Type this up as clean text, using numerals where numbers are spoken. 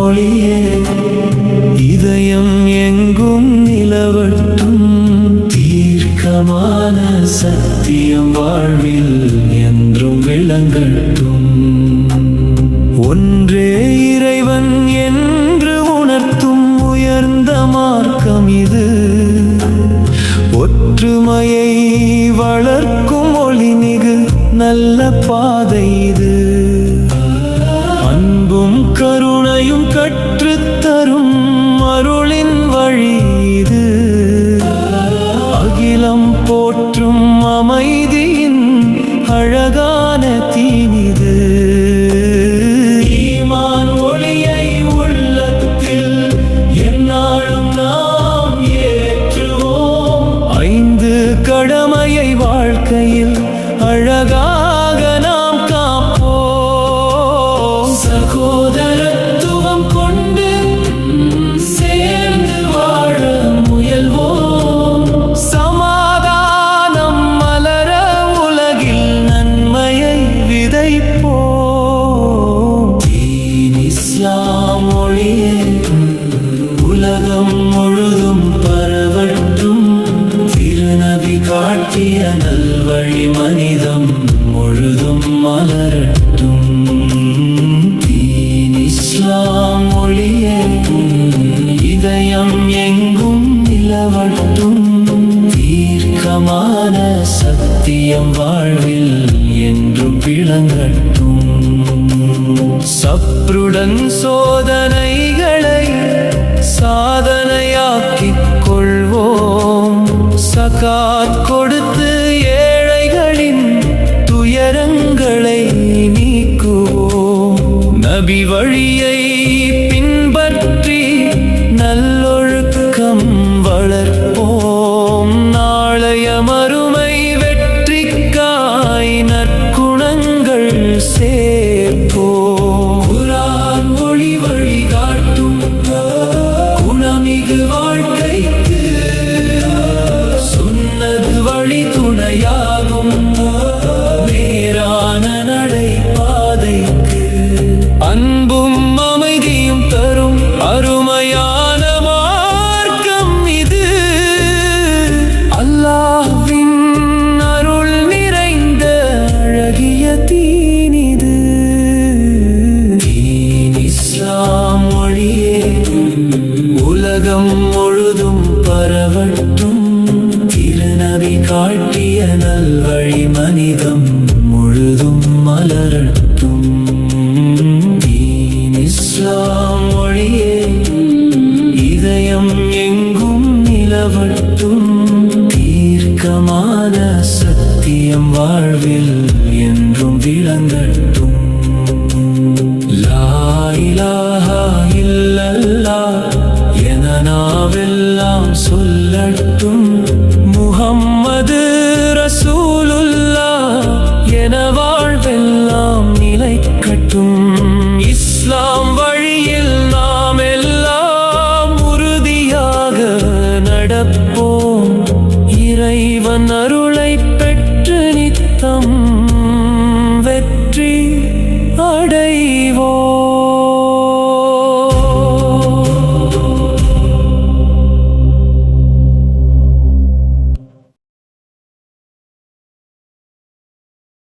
ஒளியே இதயம் எங்கும் நிலவட்டும் தீர்க்கமான சத்தியம் வாழ்வில் என்றும் விளங்கட்டும் ஒன்றே இறைவன் என்று உணர்த்தும் உயர்ந்த மார்க்கம் இது ஒற்றுமையை வளர்க்கும் ஒளிமிகு நல்ல பாதை இது அன்பும் கருணையும் கற்றுத்தரும் அருளின் வழி இது அகிலம் போற்றும் அமைதியின் அழகான தீனிது ஈமான் ஒளியை உள்ளத்தில் எந்நாளும் நாம் ஏற்றுவோம் ஐந்து கடமையை வாழ்க்கையில் அழகாக நாம் காப்போம் சகோதரத்துவம் கொண்டு சேர்ந்து வாழ முயல்வோம் சமாதானம் மலர உலகில் நன்மையை விதைப்போம் தீன் இஸ்லாம் ஒளியே உலகம் முழுதும் பரவட்டும் திருநபி காட்டிய நல்வழி மனிதம் முழுதும் மலரட்டும் தீன் இஸ்லாம் ஒளியே இதயம் எங்கும் நிலவட்டும் தீர்க்கமான சத்தியம் வாழ்வில் என்றும் விளங்கட்டும் சப்ருடன் சோதனைகளை சாதனையாக்கிக் கொள்வோம் சகாத் கொடுத்து ஏழைகளின் துயரங்களை நீக்குவோம் நபி வழியை பின்பற்றி நல்லொழுக்கம் வளர்ப்போம் நாளைய மறுமை வெற்றிக்காய் நற்குணங்கள் சேர்ப்போம் குர்ஆன் ஒளி வழிகாட்டும் குணமிகு வாழ்க்கைக்கு சுன்னத் வழி துணையாகும் நேரான நடை பாதைக்கு அன்பும் அமைதியும் தரும் அருமையான மார்க்கம் இது அல்லாஹ்வின் அருள் நிறைந்த அழகிய தீன் இது தீன் இஸ்லாம் ஒளியே உலகம் முழுதும் பரவட்டும் திருநபி காட்டிய நல்வழி மனிதம் முழுதும் மலரட்டும் தீன் இஸ்லாம் ஒளியே இதயம் எங்கும் நிலவட்டும் தீர்க்கமான சத்தியம் வாழ்வில் என்றும் விளங்கட்டும் லா இலாஹா இல்லல்லாஹ் என நாவெல்லாம் சொல்லட்டும் முஹம்மது ரசூலுல்லாஹ் என வாழ்வெல்லாம் நிலைக்கட்டும் இஸ்லாம் வழியில் நாம் எல்லாம் உறுதியாக நடப்போம் இறைவன் அருள்